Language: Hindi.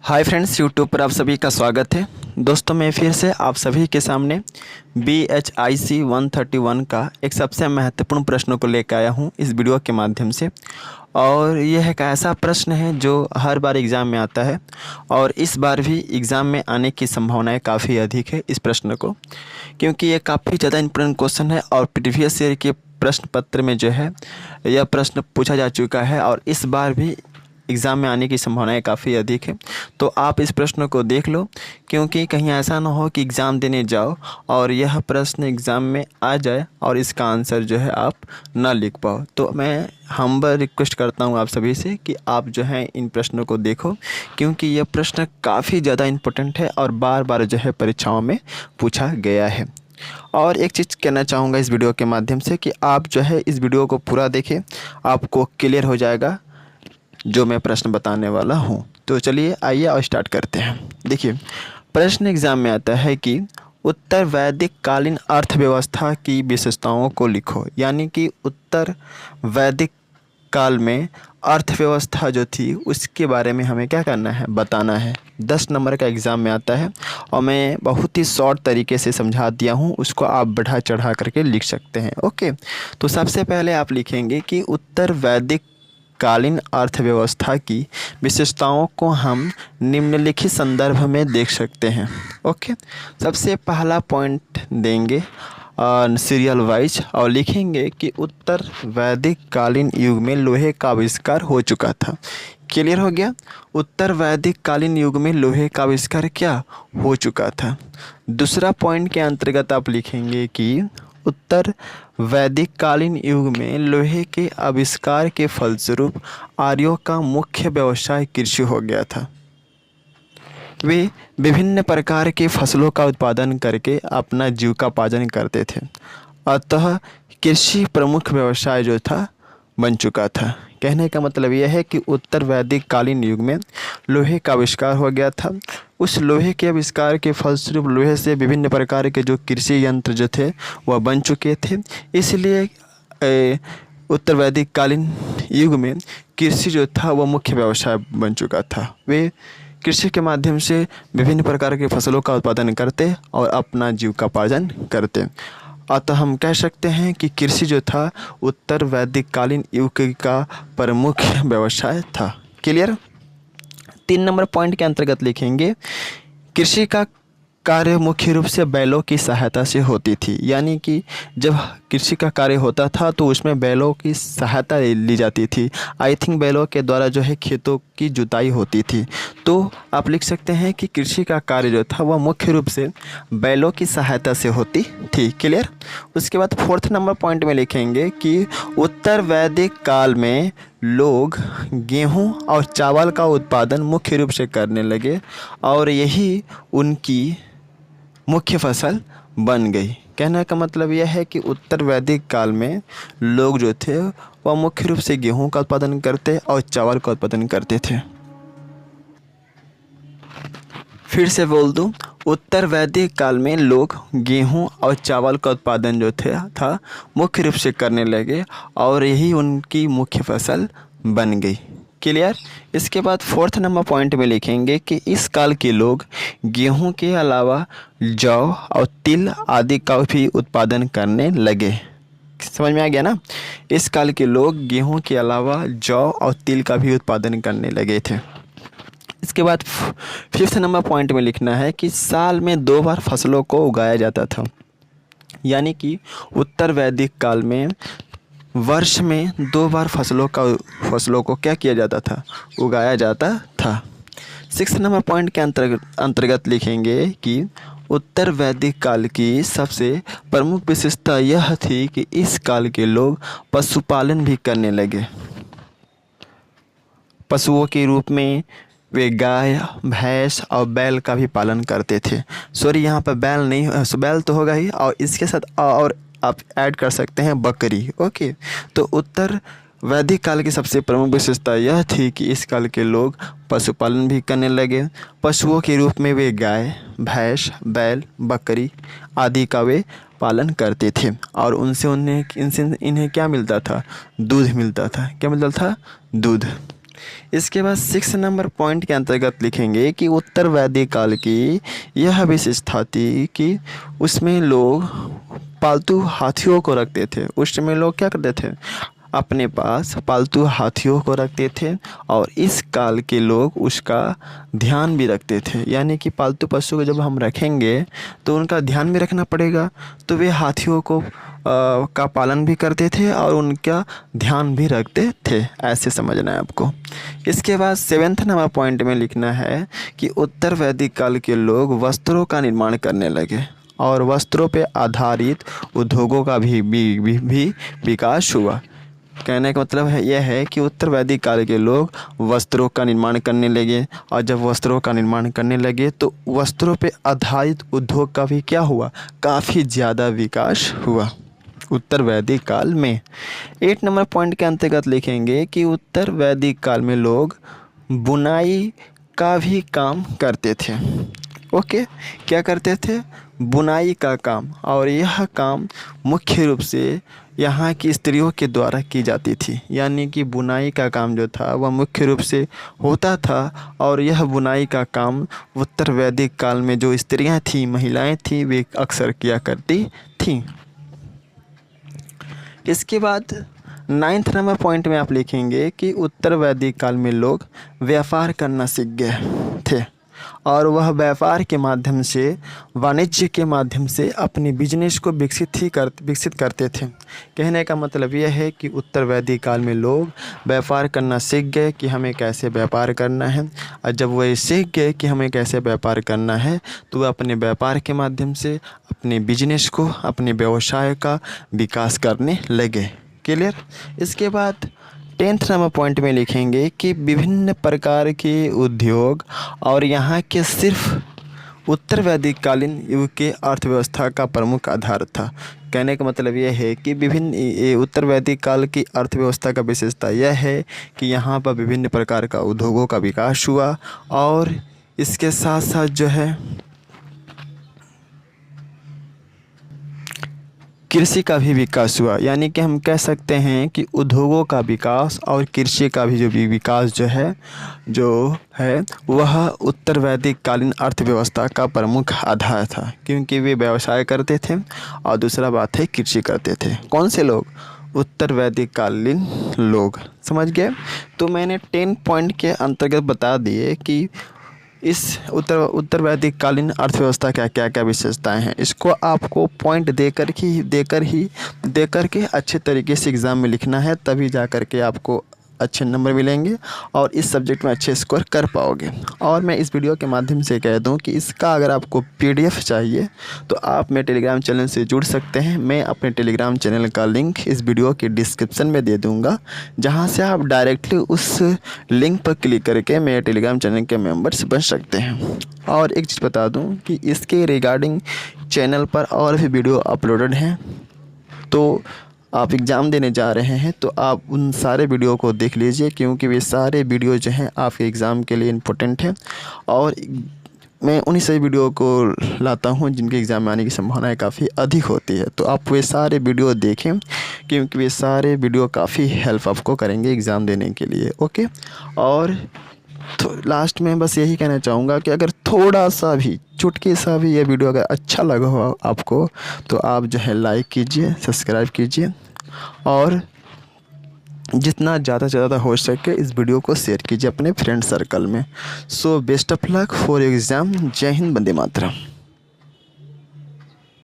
हाय फ्रेंड्स, यूट्यूब पर आप सभी का स्वागत है। दोस्तों, मैं फिर से आप सभी के सामने BHIC 131 का एक सबसे महत्वपूर्ण प्रश्न को लेकर आया हूं इस वीडियो के माध्यम से। और यह एक ऐसा प्रश्न है जो हर बार एग्ज़ाम में आता है और इस बार भी एग्ज़ाम में आने की संभावनाएं काफ़ी अधिक है इस प्रश्न को, क्योंकि ये काफ़ी ज़्यादा इंपॉर्टेंट क्वेश्चन है और प्रीवियस ईयर के प्रश्न पत्र में जो है यह प्रश्न पूछा जा चुका है और इस बार भी एग्ज़ाम में आने की संभावनाएं काफ़ी अधिक है। तो आप इस प्रश्न को देख लो, क्योंकि कहीं ऐसा ना हो कि एग्ज़ाम देने जाओ और यह प्रश्न एग्ज़ाम में आ जाए और इसका आंसर जो है आप ना लिख पाओ। तो मैं हम्बल रिक्वेस्ट करता हूं आप सभी से कि आप जो है इन प्रश्नों को देखो, क्योंकि यह प्रश्न काफ़ी ज़्यादा इम्पोर्टेंट है और बार बार जो है परीक्षाओं में पूछा गया है। और एक चीज़ कहना चाहूँगा इस वीडियो के माध्यम से कि आप जो है इस वीडियो को पूरा देखें, आपको क्लियर हो जाएगा जो मैं प्रश्न बताने वाला हूं। तो चलिए आइए और स्टार्ट करते हैं। देखिए, प्रश्न एग्ज़ाम में आता है कि उत्तर वैदिक कालीन अर्थव्यवस्था की विशेषताओं को लिखो। यानी कि उत्तर वैदिक काल में अर्थव्यवस्था जो थी उसके बारे में हमें क्या करना है, बताना है। 10 नंबर का एग्ज़ाम में आता है और मैं बहुत ही शॉर्ट तरीके से समझा दिया हूँ, उसको आप बढ़ा चढ़ा करके लिख सकते हैं। ओके, तो सबसे पहले आप लिखेंगे कि उत्तर वैदिक कालीन अर्थव्यवस्था की विशेषताओं को हम निम्नलिखित संदर्भ में देख सकते हैं। ओके, सबसे पहला पॉइंट देंगे सीरियल वाइज और लिखेंगे कि उत्तर वैदिक कालीन युग में लोहे का आविष्कार हो चुका था। क्लियर हो गया? उत्तर वैदिक कालीन युग में लोहे का आविष्कार क्या हो चुका था। दूसरा पॉइंट के अंतर्गत आप लिखेंगे कि उत्तर वैदिक कालीन युग में लोहे के आविष्कार के फलस्वरूप आर्यों का मुख्य व्यवसाय कृषि हो गया था। वे विभिन्न प्रकार के फसलों का उत्पादन करके अपना जीविकोपार्जन करते थे, अतः कृषि प्रमुख व्यवसाय जो था बन चुका था। कहने का मतलब यह है कि उत्तर वैदिक कालीन युग में लोहे का आविष्कार हो गया था। उस लोहे के आविष्कार के फलस्वरूप लोहे से विभिन्न प्रकार के जो कृषि यंत्र जो थे वह बन चुके थे। इसलिए उत्तर वैदिक कालीन युग में कृषि जो था वह मुख्य व्यवसाय बन चुका था। वे कृषि के माध्यम से विभिन्न प्रकार के फसलों का उत्पादन करते और अपना जीविकोपार्जन करते। अतः हम कह सकते हैं कि कृषि जो था उत्तर वैदिक कालीन युग का प्रमुख व्यवसाय था। क्लियर? 3 नंबर पॉइंट के अंतर्गत लिखेंगे कृषि का कार्य मुख्य रूप से बैलों की सहायता से होती थी। यानी कि जब कृषि का कार्य होता था तो उसमें बैलों की सहायता ली जाती थी। आई थिंक बैलों के द्वारा जो है खेतों की जुताई होती थी। तो आप लिख सकते हैं कि कृषि का कार्य जो था वह मुख्य रूप से बैलों की सहायता से होती थी। क्लियर? उसके बाद 4th नंबर पॉइंट में लिखेंगे कि उत्तर वैदिक काल में लोग गेहूं और चावल का उत्पादन मुख्य रूप से करने लगे और यही उनकी मुख्य फसल बन गई। कहने का मतलब यह है कि उत्तर वैदिक काल में लोग जो थे वह मुख्य रूप से गेहूं का उत्पादन करते और चावल का उत्पादन करते थे। फिर से बोल दूं, उत्तर वैदिक काल में लोग गेहूं और चावल का उत्पादन जो था मुख्य रूप से करने लगे और यही उनकी मुख्य फसल बन गई। क्लियर? इसके बाद 4th नंबर पॉइंट में लिखेंगे कि इस काल के लोग गेहूं के अलावा जौ और तिल आदि का भी उत्पादन करने लगे। समझ में आ गया ना? इस काल के लोग गेहूं के अलावा जौ और तिल का भी उत्पादन करने लगे थे। इसके बाद 5th नंबर पॉइंट में लिखना है कि साल में 2 बार फसलों को उगाया जाता था। यानी कि उत्तर वैदिक काल में वर्ष में 2 बार फसलों को क्या किया जाता था, उगाया जाता था। 6th नंबर पॉइंट के अंतर्गत लिखेंगे कि उत्तर वैदिक काल की सबसे प्रमुख विशेषता यह थी कि इस काल के लोग पशुपालन भी करने लगे। पशुओं के रूप में वे गाय, भैंस और बैल का भी पालन करते थे। सॉरी, यहाँ पर बैल नहीं, बैल तो होगा ही और इसके साथ और आप ऐड कर सकते हैं बकरी। ओके, तो उत्तर वैदिक काल की सबसे प्रमुख विशेषता यह थी कि इस काल के लोग पशुपालन भी करने लगे। पशुओं के रूप में वे गाय, भैंस, बैल, बकरी आदि का वे पालन करते थे और इन्हें क्या मिलता था? दूध मिलता था। क्या मिलता था? दूध। इसके बाद 6 नंबर पॉइंट के अंतर्गत लिखेंगे कि उत्तर वैदिक काल की यह विशेषता थी कि उसमें लोग पालतू हाथियों को रखते थे। उस समय लोग क्या करते थे? अपने पास पालतू हाथियों को रखते थे और इस काल के लोग उसका ध्यान भी रखते थे। यानी कि पालतू पशु को जब हम रखेंगे तो उनका ध्यान भी रखना पड़ेगा, तो वे हाथियों को का पालन भी करते थे और उनका ध्यान भी रखते थे। ऐसे समझना है आपको। इसके बाद 7 नंबर पॉइंट में लिखना है कि उत्तर वैदिक काल के लोग वस्त्रों का निर्माण करने लगे और वस्त्रों पर आधारित उद्योगों का भी विकास हुआ। कहने का मतलब है यह है कि उत्तर वैदिक काल के लोग वस्त्रों का निर्माण करने लगे और जब वस्त्रों का निर्माण करने लगे तो वस्त्रों पे आधारित उद्योग का भी क्या हुआ? काफ़ी ज़्यादा विकास हुआ उत्तर वैदिक काल में। 8 नंबर पॉइंट के अंतर्गत लिखेंगे कि उत्तर वैदिक काल में लोग बुनाई का भी काम करते थे। ओके, क्या करते थे? बुनाई का काम। और यह काम मुख्य रूप से यहाँ की स्त्रियों के द्वारा की जाती थी। यानी कि बुनाई का काम जो था वह मुख्य रूप से होता था और यह बुनाई का काम उत्तर वैदिक काल में जो स्त्रियाँ थीं, महिलाएं थीं, वे अक्सर किया करती थीं। इसके बाद 9 नंबर पॉइंट में आप लिखेंगे कि उत्तर वैदिक काल में लोग व्यापार करना सीख गए थे और वह व्यापार के माध्यम से, वाणिज्य के माध्यम से अपने बिजनेस को विकसित करते थे। कहने का मतलब यह है कि उत्तर वैदिक काल में लोग व्यापार करना सीख गए कि हमें कैसे व्यापार करना है और जब वह सीख गए कि हमें कैसे व्यापार करना है तो वह अपने व्यापार के माध्यम से अपने बिजनेस को, अपने व्यवसाय का विकास करने लगे। क्लियर? इसके बाद 10 नंबर पॉइंट में लिखेंगे कि विभिन्न प्रकार के उद्योग और यहाँ के सिर्फ उत्तर वैदिक कालीन युग के अर्थव्यवस्था का प्रमुख आधार था। कहने का मतलब यह है कि विभिन्न उत्तर वैदिक काल की अर्थव्यवस्था का विशेषता यह है कि यहाँ पर विभिन्न प्रकार का उद्योगों का विकास हुआ और इसके साथ साथ जो है कृषि का भी विकास हुआ। यानी कि हम कह सकते हैं कि उद्योगों का विकास और कृषि का भी विकास जो है वह उत्तर वैदिक कालीन अर्थव्यवस्था का प्रमुख आधार था, क्योंकि वे व्यवसाय करते थे और दूसरा बात है कृषि करते थे। कौन से लोग? उत्तर वैदिक कालीन लोग। समझ गए? तो मैंने 10 पॉइंट के अंतर्गत बता दिए कि इस उत्तर वैदिक कालीन अर्थव्यवस्था का क्या क्या विशेषताएं हैं। इसको आपको पॉइंट देकर के अच्छे तरीके से एग्ज़ाम में लिखना है, तभी जा कर के आपको अच्छे नंबर मिलेंगे और इस सब्जेक्ट में अच्छे स्कोर कर पाओगे। और मैं इस वीडियो के माध्यम से कह दूं कि इसका अगर आपको PDF चाहिए तो आप मेरे टेलीग्राम चैनल से जुड़ सकते हैं। मैं अपने टेलीग्राम चैनल का लिंक इस वीडियो के डिस्क्रिप्शन में दे दूंगा, जहां से आप डायरेक्टली उस लिंक पर क्लिक करके मेरे टेलीग्राम चैनल के मेम्बर्स बन सकते हैं। और एक चीज़ बता दूँ कि इसके रिगार्डिंग चैनल पर और भी वीडियो अपलोडेड हैं, तो आप एग्ज़ाम देने जा रहे हैं तो आप उन सारे वीडियो को देख लीजिए, क्योंकि वे सारे वीडियो जो हैं आपके एग्ज़ाम के लिए इम्पोर्टेंट हैं और मैं उन्हीं सभी वीडियो को लाता हूं जिनके एग्ज़ाम में आने की संभावनाएं काफ़ी अधिक होती है। तो आप वे सारे वीडियो देखें, क्योंकि वे सारे वीडियो काफ़ी हेल्प आपको करेंगे एग्ज़ाम देने के लिए। ओके, और तो लास्ट में बस यही कहना चाहूँगा कि अगर थोड़ा सा भी, चुटकी सा भी ये वीडियो अगर अच्छा लगा हो आपको तो आप जो है लाइक कीजिए, सब्सक्राइब कीजिए और जितना ज़्यादा से ज़्यादा हो सके इस वीडियो को शेयर कीजिए अपने फ्रेंड सर्कल में। So best of luck for exam. जय हिंद, वंदे मातरम।